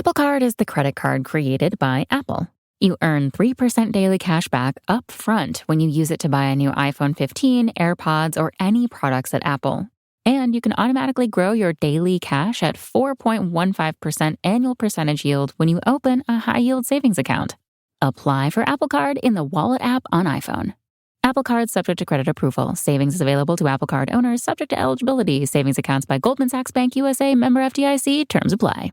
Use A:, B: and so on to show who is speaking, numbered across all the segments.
A: Apple Card is the credit card created by Apple. You earn 3% daily cash back up front when you use it to buy a new iPhone 15, AirPods, or any products at Apple. And you can automatically grow your daily cash at 4.15% annual percentage yield when you open a high-yield savings account. Apply for Apple Card in the Wallet app on iPhone. Apple Card subject to credit approval. Savings is available to Apple Card owners subject to eligibility. Savings accounts by Goldman Sachs Bank USA, member FDIC. Terms apply.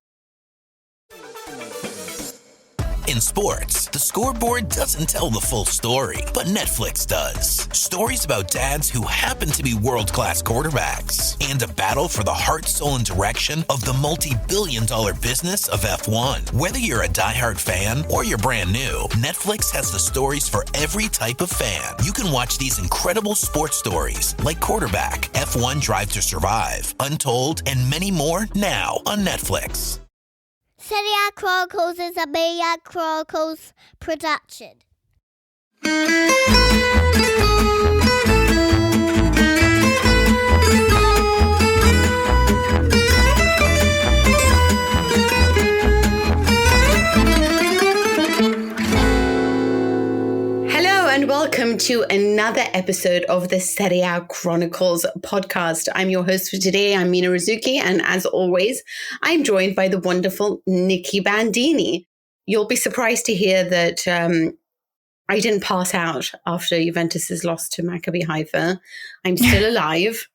B: In sports, the scoreboard doesn't tell the full story, but Netflix does. Stories about dads who happen to be world-class quarterbacks and a battle for the heart, soul, and direction of the multi-billion-dollar business of F1. Whether you're a diehard fan or you're brand new, Netflix has the stories for every type of fan. You can watch these incredible sports stories like Quarterback, F1 Drive to Survive, Untold, and many more now on Netflix.
C: Serie A Chronicles is a Media Chronicles production.
D: And welcome to another episode of the Serie A Chronicles podcast. I'm your host for today. I'm Mina Rizuki, and as always, I'm joined by the wonderful Nikki Bandini. You'll be surprised to hear that I didn't pass out after Juventus's loss to Maccabi Haifa. I'm still alive.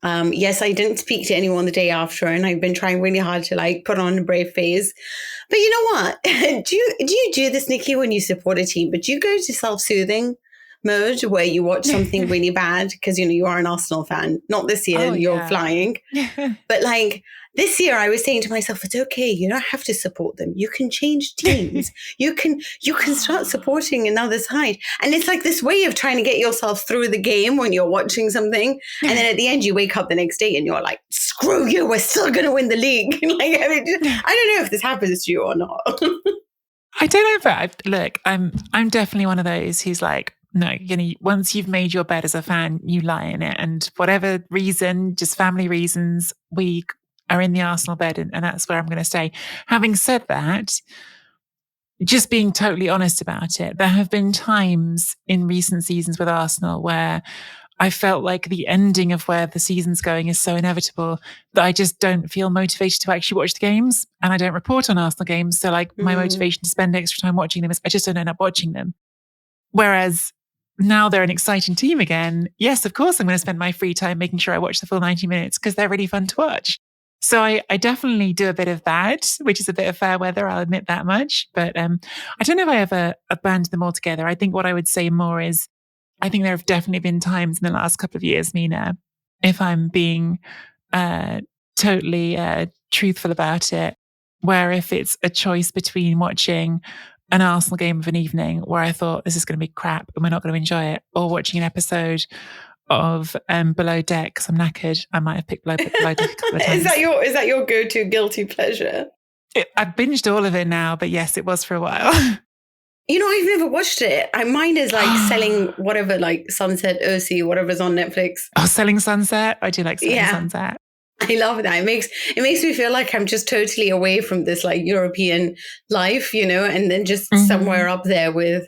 D: Yes, I didn't speak to anyone the day after, and I've been trying really hard to put on a brave face. But you know what? do you do this, Nikki, when you support a team? But do you go to self-soothing mode where you watch something really bad because you are an Arsenal fan? Not this year, you're flying. But this year, I was saying to myself, it's okay. You don't have to support them. You can change teams. you can start supporting another side. And it's like this way of trying to get yourself through the game when you're watching something. And then at the end, you wake up the next day and you're like, screw you, we're still going to win the league. I don't know if this happens to you or not.
E: I don't know, but look, I'm definitely one of those who's like, no, once you've made your bed as a fan, you lie in it. And for whatever reason, just family reasons, we are in the Arsenal bed, and that's where I'm going to stay. Having said that, just being totally honest about it, there have been times in recent seasons with Arsenal where I felt like the ending of where the season's going is so inevitable that I just don't feel motivated to actually watch the games, and I don't report on Arsenal games. So my motivation to spend extra time watching them is I just don't end up watching them. Whereas now they're an exciting team again. Yes, of course, I'm going to spend my free time making sure I watch the full 90 minutes because they're really fun to watch. So I definitely do a bit of that, which is a bit of fair weather, I'll admit that much. But I don't know if I ever abandoned them altogether. I think what I would say more is, I think there have definitely been times in the last couple of years, Mina, if I'm being totally truthful about it, where if it's a choice between watching an Arsenal game of an evening where I thought this is going to be crap and we're not going to enjoy it, or watching an episode of Below Deck because I'm knackered, I might have picked Below Deck a couple of times.
D: Is that your go-to guilty pleasure?
E: I've binged all of it now, but yes, it was for a while.
D: I've never watched it. Mine is Selling whatever, Sunset, OC, whatever's on Netflix.
E: Oh, Selling Sunset? I do like Selling Sunset.
D: I love that. It makes me feel like I'm just totally away from this European life, and then just somewhere up there with,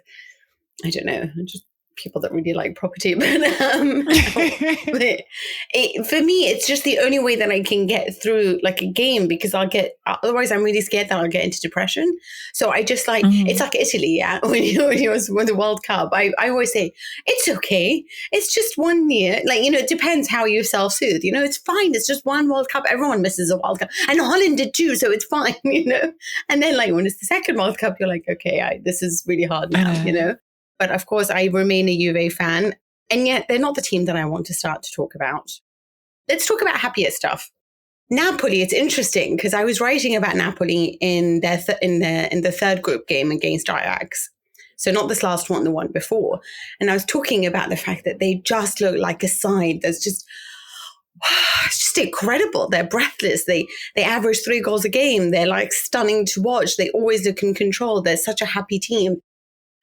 D: I don't know, just people that really like property. But for me, it's just the only way that I can get through a game, because otherwise I'm really scared that I'll get into depression. So I just it's like Italy, when you won the World Cup. I always say, it's okay. It's just 1 year. It depends how you self-soothe. It's fine. It's just one World Cup. Everyone misses a World Cup. And Holland did too, so it's fine, And then when it's the second World Cup, you're like, okay, this is really hard now, But of course, I remain a Juve fan, and yet they're not the team that I want to start to talk about. Let's talk about happier stuff. Napoli, it's interesting because I was writing about Napoli in the third group game against Ajax. So not this last one, the one before. And I was talking about the fact that they just look like a side that's just, it's just incredible. They're breathless. They average 3 goals a game. They're stunning to watch. They always look in control. They're such a happy team.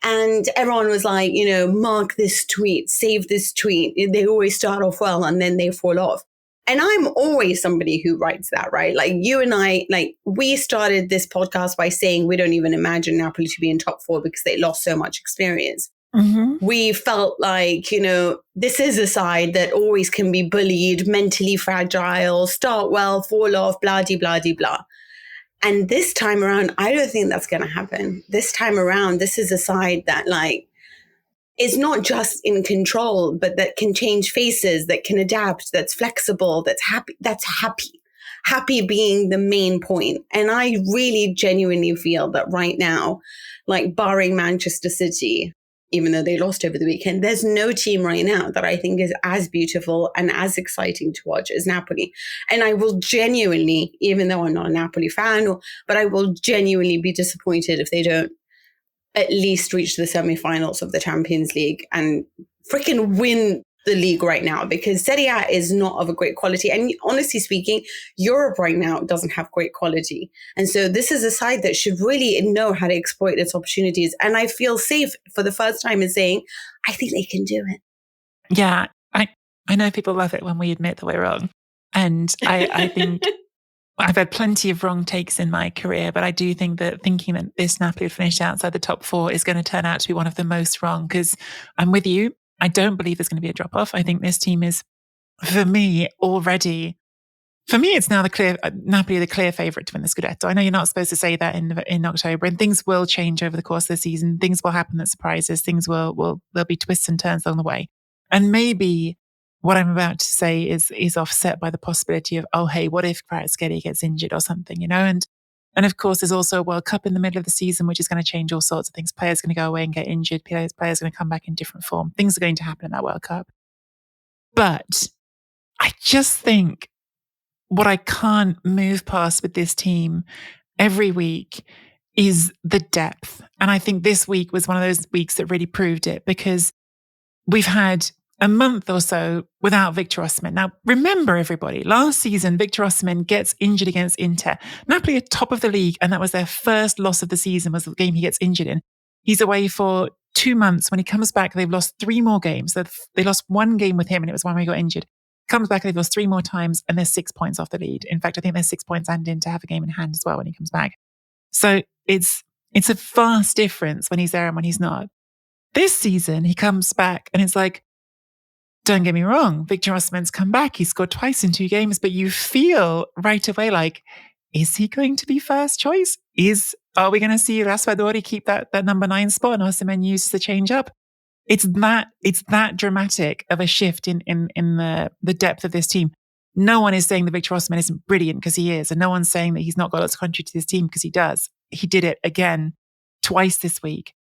D: And everyone was like, mark this tweet, save this tweet. They always start off well and then they fall off. And I'm always somebody who writes that, right? Like you and I, like we started this podcast by saying we don't even imagine Napoli to be in top 4 because they lost so much experience.
E: Mm-hmm.
D: We felt like, this is a side that always can be bullied, mentally fragile, start well, fall off, blah, de, blah, de, blah. And this time around, I don't think that's going to happen. This time around, this is a side that like is not just in control, but that can change faces, that can adapt, that's flexible, that's happy. Happy being the main point. And I really genuinely feel that right now, like barring Manchester City, even though they lost over the weekend, there's no team right now that I think is as beautiful and as exciting to watch as Napoli. And I will genuinely, even though I'm not a Napoli fan, but I will genuinely be disappointed if they don't at least reach the semifinals of the Champions League and freaking win the league right now, because Serie A is not of a great quality. And honestly speaking, Europe right now doesn't have great quality. And so this is a side that should really know how to exploit its opportunities. And I feel safe for the first time in saying, I think they can do it.
E: Yeah, I know people love it when we admit that we're wrong. And I think I've had plenty of wrong takes in my career, but I do think that thinking that this Napoli finished outside the top 4 is going to turn out to be one of the most wrong, because I'm with you. I don't believe there's going to be a drop-off. I think this team is, for me, it's now Napoli the clear favourite to win the Scudetto. I know you're not supposed to say that in October, and things will change over the course of the season. Things will happen that surprise us. There'll be twists and turns along the way. And maybe what I'm about to say is offset by the possibility of, oh, hey, what if Kvaratskhelia gets injured or something, And of course, there's also a World Cup in the middle of the season, which is going to change all sorts of things. Players are going to go away and get injured. Players are going to come back in different form. Things are going to happen in that World Cup. But I just think what I can't move past with this team every week is the depth. And I think this week was one of those weeks that really proved it, because we've had a month or so without Victor Osimhen. Now, remember everybody, last season, Victor Osimhen gets injured against Inter. Napoli are top of the league, and that was their first loss of the season, was the game he gets injured in. He's away for 2 months. When he comes back, they've lost 3 more games. They lost 1 game with him, and it was when he got injured. Comes back, they've lost 3 more times, and they're 6 points off the lead. In fact, I think they're 6 points and in to have a game in hand as well when he comes back. So it's a vast difference when he's there and when he's not. This season, he comes back, and it's like, don't get me wrong, Victor Osimhen's come back. He scored twice in 2 games, but you feel right away like, is he going to be first choice? Are we going to see Raspadori keep that number 9 spot and Osimhen uses the change up? It's that dramatic of a shift in the depth of this team. No one is saying that Victor Osimhen isn't brilliant, because he is, and no one's saying that he's not got lots to contribute to this team, because he does. He did it again twice this week.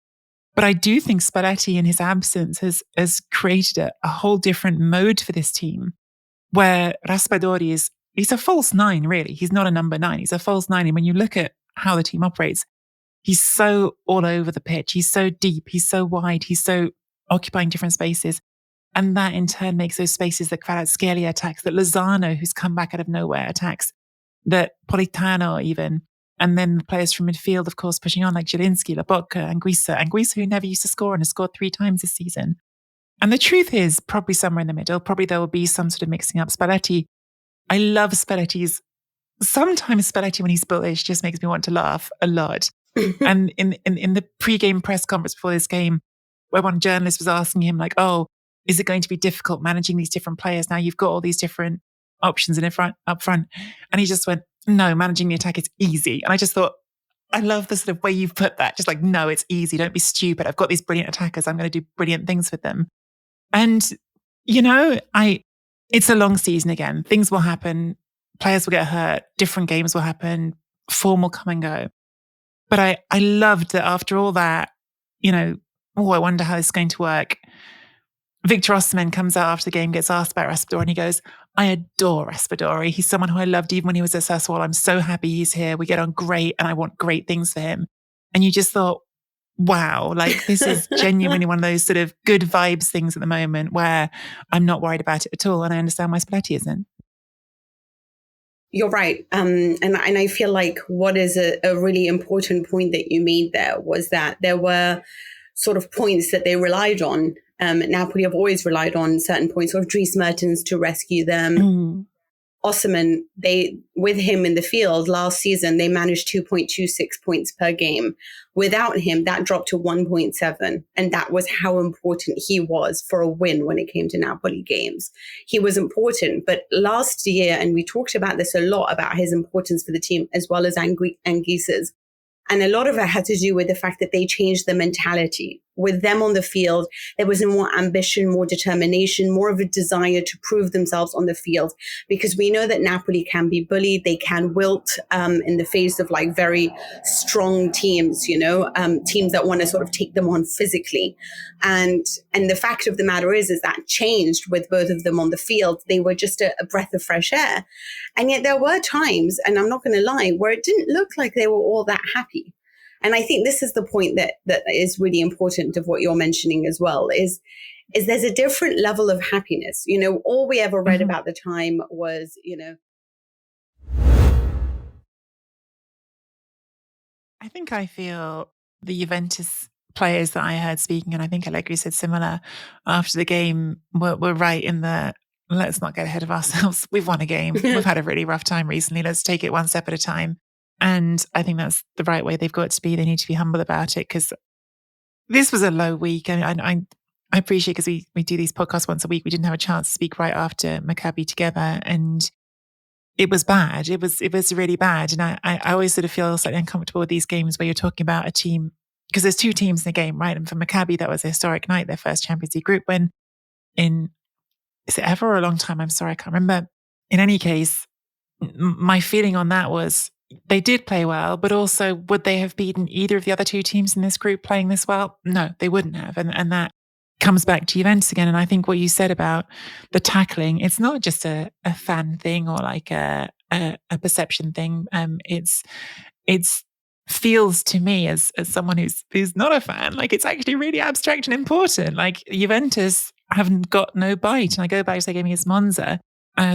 E: But I do think Spalletti in his absence has created a whole different mode for this team, where Raspadori he's a false 9, really. He's not a number 9. He's a false 9. And when you look at how the team operates, he's so all over the pitch. He's so deep. He's so wide. He's so occupying different spaces. And that in turn makes those spaces that Kvaratskhelia attacks, that Lozano, who's come back out of nowhere, attacks, that Politano even. And then the players from midfield, of course, pushing on, like Zielinski, Lobotka, Anguissa, who never used to score and has scored 3 times this season. And the truth is, probably somewhere in the middle, probably there will be some sort of mixing up. Spalletti, I love sometimes Spalletti, when he's bullish, just makes me want to laugh a lot. And in the pre-game press conference before this game, where one journalist was asking him, like, oh, is it going to be difficult managing these different players? Now you've got all these different options up front. And he just went, no, managing the attack is easy. And I just thought, I love the sort of way you've put that. Just like, no, it's easy. Don't be stupid. I've got these brilliant attackers. I'm going to do brilliant things with them. And, it's a long season again. Things will happen. Players will get hurt. Different games will happen. Form will come and go. But I loved that after all that, I wonder how this is going to work. Victor Osimhen comes out after the game, gets asked about Raspadori, and he goes, I adore Raspadori. He's someone who I loved even when he was at Sassuolo. I'm so happy he's here. We get on great, and I want great things for him. And you just thought, wow, like this is genuinely one of those sort of good vibes things at the moment where I'm not worried about it at all. And I understand why Spalletti isn't.
D: You're right. And I feel like what is a really important point that you made there was that there were sort of points that they relied on. Napoli have always relied on certain points of Dries Mertens to rescue them. Osimhen, with him in the field last season, they managed 2.26 points per game. Without him, that dropped to 1.7. And that was how important he was for a win when it came to Napoli games. He was important. But last year, and we talked about this a lot, about his importance for the team, as well as Anguissa's. And a lot of it had to do with the fact that they changed the mentality. With them on the field, there was more ambition, more determination, more of a desire to prove themselves on the field. Because we know that Napoli can be bullied. They can wilt in the face of like very strong teams, teams that want to sort of take them on physically. And the fact of the matter is that changed with both of them on the field. They were just a breath of fresh air. And yet there were times, and I'm not going to lie, where it didn't look like they were all that happy. And I think this is the point that is really important of what you're mentioning as well, is there's a different level of happiness. All we ever read about the time was,
E: I think I feel the Juventus players that I heard speaking, and I think Allegri said similar after the game, were right in the, let's not get ahead of ourselves. We've won a game. We've had a really rough time recently. Let's take it one step at a time. And I think that's the right way they've got to be. They need to be humble about it, because this was a low week. And I appreciate, because we do these podcasts once a week. We didn't have a chance to speak right after Maccabi together. And it was bad. It was really bad. And I always sort of feel slightly uncomfortable with these games where you're talking about a team, because there's two teams in the game, right? And for Maccabi, that was a historic night, their first Champions League group win in, is it ever or a long time? I'm sorry, I can't remember. In any case, my feeling on that was they did play well, but also would they have beaten either of the other two teams in this group playing this well? No, they wouldn't have. And that comes back to Juventus again. And I think what you said about the tackling, it's not just a fan thing or like a perception thing. It's feels to me as someone who's not a fan, like it's actually really abstract and important. Like Juventus haven't got no bite. And I go back to the game against Monza.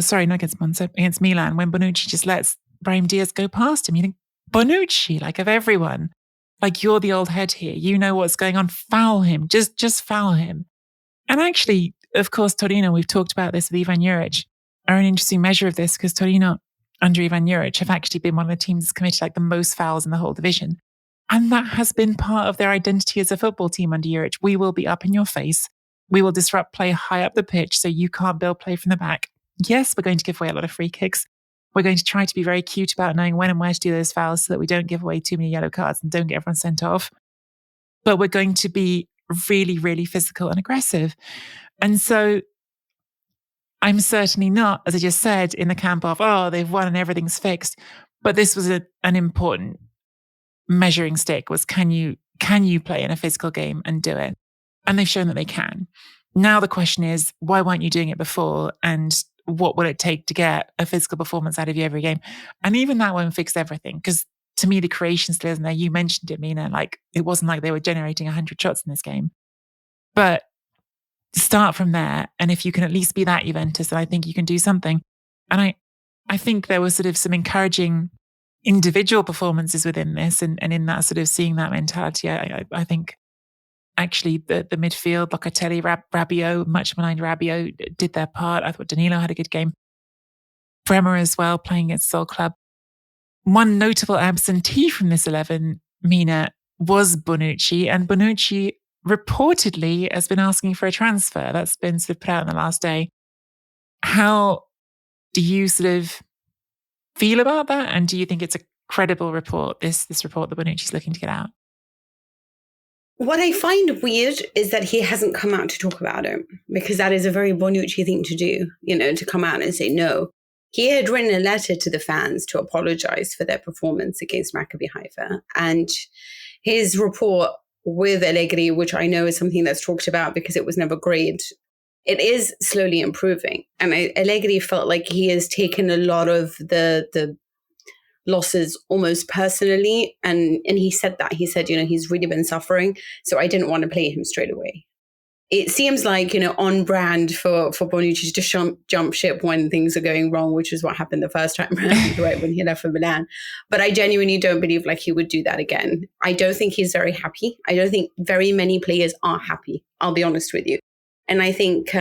E: Sorry, not against Monza, against Milan, when Bonucci just lets Brahim Diaz go past him. You think, Bonucci, like of everyone, like you're the old head here. You know what's going on. Foul him. Just foul him. And actually, of course, Torino, we've talked about this with Ivan Juric, are an interesting measure of this, because Torino under Ivan Juric have actually been one of the teams that's committed like the most fouls in the whole division. And that has been part of their identity as a football team under Juric. We will be up in your face. We will disrupt play high up the pitch so you can't build play from the back. Yes, we're going to give away a lot of free kicks. We're going to try to be very cute about knowing when and where to do those fouls so that we don't give away too many yellow cards and don't get everyone sent off. But we're going to be really, really physical and aggressive. And so I'm certainly not, as I just said, in the camp of, they've won and everything's fixed. But this was an important measuring stick, was can you play in a physical game and do it? And they've shown that they can. Now the question is, why weren't you doing it before? And what will it take to get a physical performance out of you every game? And even that won't fix everything, because to me, the creation still isn't there. You mentioned it, Mina, like it wasn't like they were generating 100 shots in this game. But start from there. And if you can at least be that Juventus, then I think you can do something. And I think there was sort of some encouraging individual performances within this, and in that sort of seeing that mentality. I think actually the midfield, Locatelli, Rabiot, much maligned Rabiot, did their part. I thought Danilo had a good game. Bremer as well, playing against Sol Club. One notable absentee from this 11, Mina, was Bonucci, and Bonucci reportedly has been asking for a transfer. That's been sort of put out in the last day. How do you sort of feel about that? And do you think it's a credible report, this report that Bonucci's looking to get out?
D: What I find weird is that he hasn't come out to talk about it, because that is a very Bonucci thing to do, to come out and say no. He had written a letter to the fans to apologize for their performance against Maccabi Haifa. And his report with Allegri, which I know is something that's talked about because it was never great, it is slowly improving. And Allegri felt like he has taken a lot of the losses almost personally. And he said that. He said, he's really been suffering. So I didn't want to play him straight away. It seems like, on brand for Bonucci to jump ship when things are going wrong, which is what happened the first time around, right, when he left for Milan. But I genuinely don't believe like he would do that again. I don't think he's very happy. I don't think very many players are happy. I'll be honest with you. And I think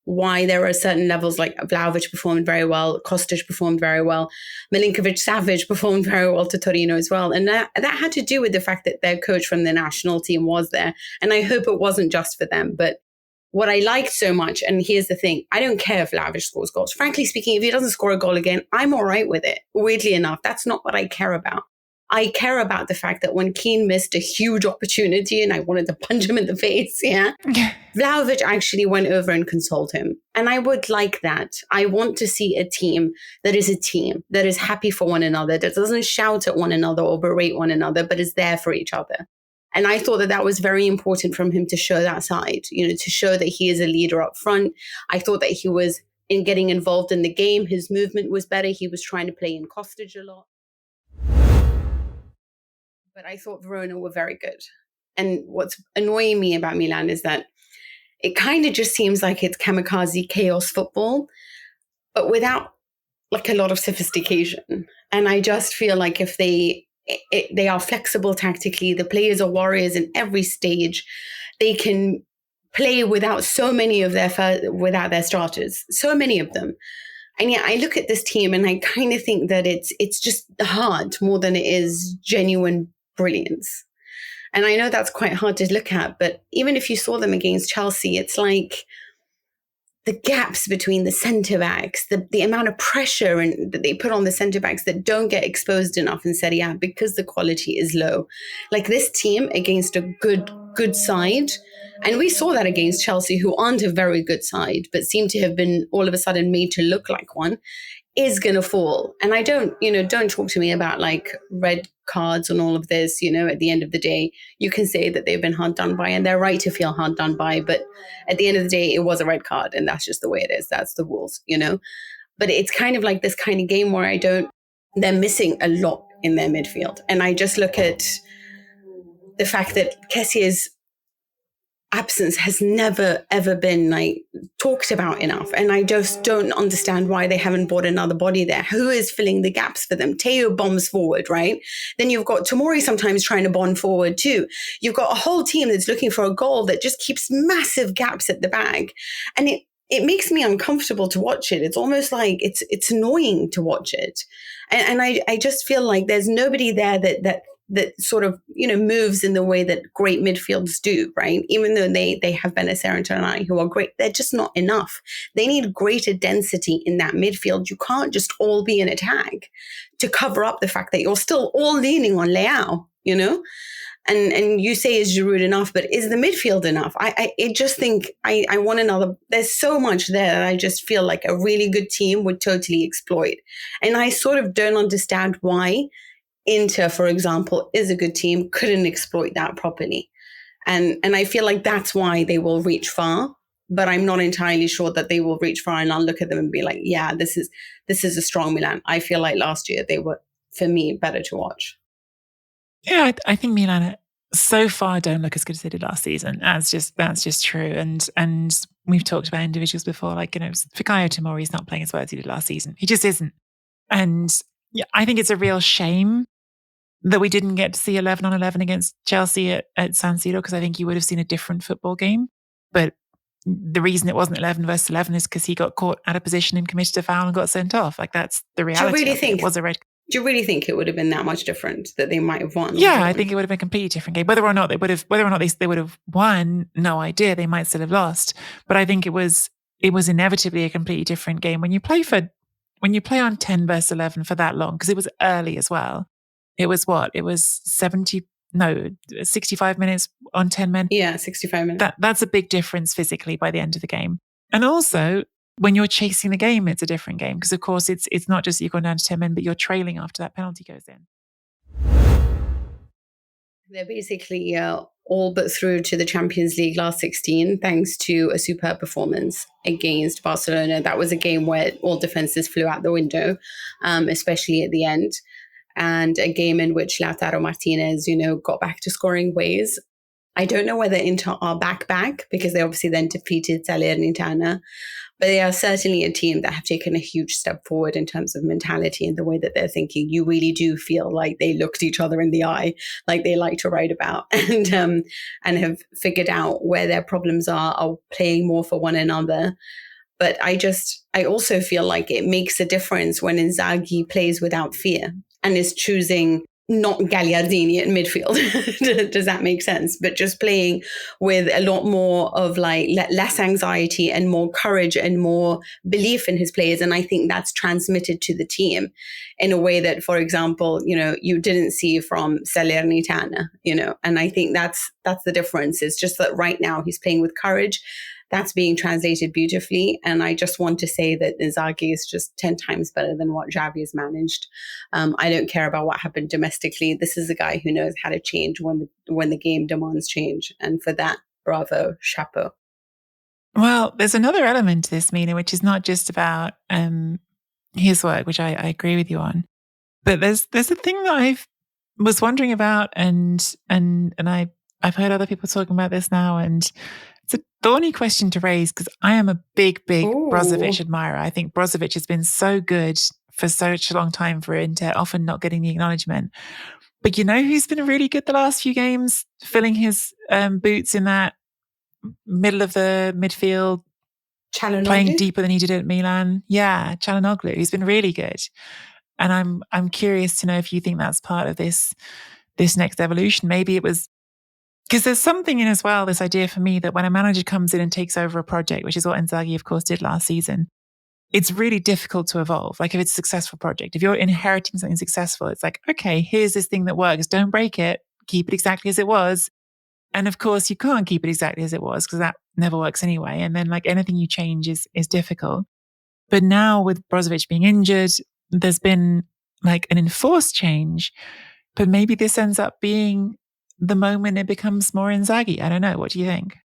D: why there are certain levels, like Vlahovic performed very well, Kostic performed very well, Milinkovic-Savic performed very well to Torino as well. And that had to do with the fact that their coach from the national team was there. And I hope it wasn't just for them. But what I liked so much, and here's the thing, I don't care if Vlahovic scores goals. Frankly speaking, if he doesn't score a goal again, I'm all right with it. Weirdly enough, that's not what I care about. I care about the fact that when Keane missed a huge opportunity and I wanted to punch him in the face, Vlahovic actually went over and consoled him. And I would like that. I want to see a team that is happy for one another, that doesn't shout at one another or berate one another, but is there for each other. And I thought that was very important from him to show that side, to show that he is a leader up front. I thought that he was in getting involved in the game. His movement was better. He was trying to play in Kostic a lot. But I thought Verona were very good. And what's annoying me about Milan is that it kind of just seems like it's kamikaze chaos football, but without like a lot of sophistication. And I just feel like if they are flexible tactically, the players are warriors in every stage, they can play without without their starters, so many of them. And yet I look at this team and I kind of think that it's just hard more than it is genuine brilliance. And I know that's quite hard to look at, but even if you saw them against Chelsea, it's like the gaps between the centre backs, the amount of pressure that they put on the centre backs that don't get exposed enough in Serie A because the quality is low. Like this team against a good side, and we saw that against Chelsea, who aren't a very good side, but seem to have been all of a sudden made to look like one, is going to fall. And I don't talk to me about like red cards and all of this, at the end of the day, you can say that they've been hard done by and they're right to feel hard done by. But at the end of the day, it was a red card and that's just the way it is. That's the rules, But it's kind of like this kind of game where they're missing a lot in their midfield. And I just look at the fact that Kessier's absence has never, ever been like talked about enough. And I just don't understand why they haven't brought another body there. Who is filling the gaps for them? Teo bombs forward, right? Then you've got Tomori sometimes trying to bond forward too. You've got a whole team that's looking for a goal that just keeps massive gaps at the back. And it makes me uncomfortable to watch it. It's almost like it's annoying to watch it. And I just feel like there's nobody there that sort of, moves in the way that great midfields do, right? Even though they have Benacer and Tonali who are great, they're just not enough. They need greater density in that midfield. You can't just all be in attack to cover up the fact that you're still all leaning on Leao, And you say, is Giroud enough? But is the midfield enough? I just think I want another. There's so much there that I just feel like a really good team would totally exploit. And I sort of don't understand why Inter, for example, is a good team, couldn't exploit that properly. And I feel like that's why they will reach far, but I'm not entirely sure that they will reach far. And I'll look at them and be like, yeah, this is a strong Milan. I feel like last year they were, for me, better to watch.
E: Yeah, I think Milan so far don't look as good as they did last season. That's just true. And we've talked about individuals before, like, Fikayo Tomori is not playing as well as he did last season. He just isn't. And yeah, I think it's a real shame that we didn't get to see 11 on 11 against Chelsea at San Siro, because I think you would have seen a different football game. But the reason it wasn't 11 versus 11 is because he got caught out of position and committed a foul and got sent off. Like, that's the reality. It was a red.
D: Do you really think it would have been that much different, that they might have won?
E: Yeah, I think it would have been a completely different game. Whether or not they would have won, no idea. They might still have lost. But I think it was inevitably a completely different game when you play on 10 versus 11 for that long, because it was early as well. It was what? It was 65 minutes on 10 men.
D: Yeah, 65 minutes.
E: That's a big difference physically by the end of the game. And also, when you're chasing the game, it's a different game, because of course it's not just you're going down to 10 men, but you're trailing after that penalty goes in.
D: They're basically all but through to the Champions League last 16, thanks to a superb performance against Barcelona. That was a game where all defenses flew out the window, especially at the end. And a game in which Lautaro Martinez, got back to scoring ways. I don't know whether Inter are back, because they obviously then defeated Salernitana. But they are certainly a team that have taken a huge step forward in terms of mentality and the way that they're thinking. You really do feel like they looked each other in the eye, like they like to write about, and have figured out where their problems are playing more for one another. But I also feel like it makes a difference when Inzaghi plays without fear and is choosing not Gagliardini in midfield. Does that make sense? But just playing with a lot more of like less anxiety and more courage and more belief in his players. And I think that's transmitted to the team in a way that, for example, you didn't see from Salernitana, and I think that's the difference. It's just that right now he's playing with courage. That's being translated beautifully. And I just want to say that Inzaghi is just 10 times better than what Xavi has managed. I don't care about what happened domestically. This is a guy who knows how to change when the game demands change. And for that, bravo, chapeau.
E: Well, there's another element to this, Mina, which is not just about his work, which I agree with you on. But there's a thing that I was wondering about, and I've heard other people talking about this now, and it's a thorny question to raise because I am a big Brozovic admirer. I think Brozovic has been so good for such a long time for Inter, often not getting the acknowledgement. But who's been really good the last few games, filling his boots in that middle of the midfield, playing deeper than he did at Milan. Yeah, Çalhanoğlu. He's been really good. And I'm curious to know if you think that's part of this next evolution. Maybe it was because there's something in as well, this idea for me that when a manager comes in and takes over a project, which is what Inzaghi, of course, did last season, it's really difficult to evolve. Like if it's a successful project, if you're inheriting something successful, it's like, okay, here's this thing that works. Don't break it. Keep it exactly as it was. And of course, you can't keep it exactly as it was because that never works anyway. And then like anything you change is difficult. But now with Brozovic being injured, there's been like an enforced change. But maybe this ends up being the moment it becomes more Inzaghi. I don't know. What do you think?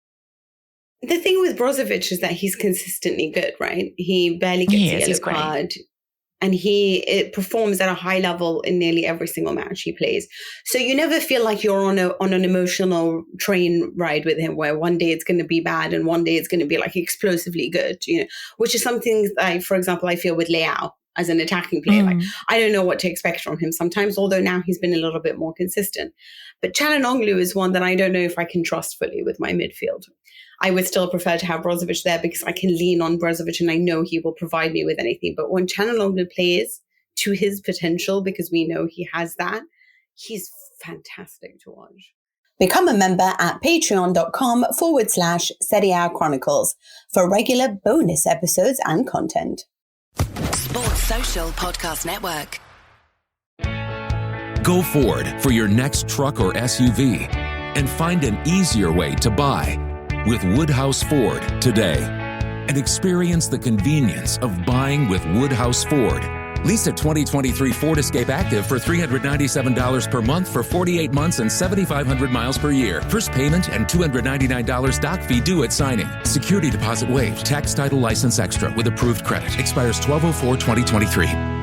D: The thing with Brozovic is that he's consistently good, right? He barely gets a yellow card. And it performs at a high level in nearly every single match he plays. So you never feel like you're on an emotional train ride with him where one day it's going to be bad and one day it's going to be like explosively good, which is something that, for example, I feel with Leao as an attacking player. Like, I don't know what to expect from him sometimes, although now he's been a little bit more consistent. But Çalhanoğlu is one that I don't know if I can trust fully with my midfield. I would still prefer to have Brozovic there because I can lean on Brozovic and I know he will provide me with anything. But when Çalhanoğlu plays to his potential, because we know he has that, he's fantastic to watch. Become a member at patreon.com/Serie A Chronicles for regular bonus episodes and content.
F: Sports Social Podcast Network.
G: Go Ford for your next truck or SUV and find an easier way to buy with Woodhouse Ford today. And experience the convenience of buying with Woodhouse Ford. Lease a 2023 Ford Escape Active for $397 per month for 48 months and 7,500 miles per year. First payment and $299 doc fee due at signing. Security deposit waived. Tax, title, license extra with approved credit. Expires 12/04/2023.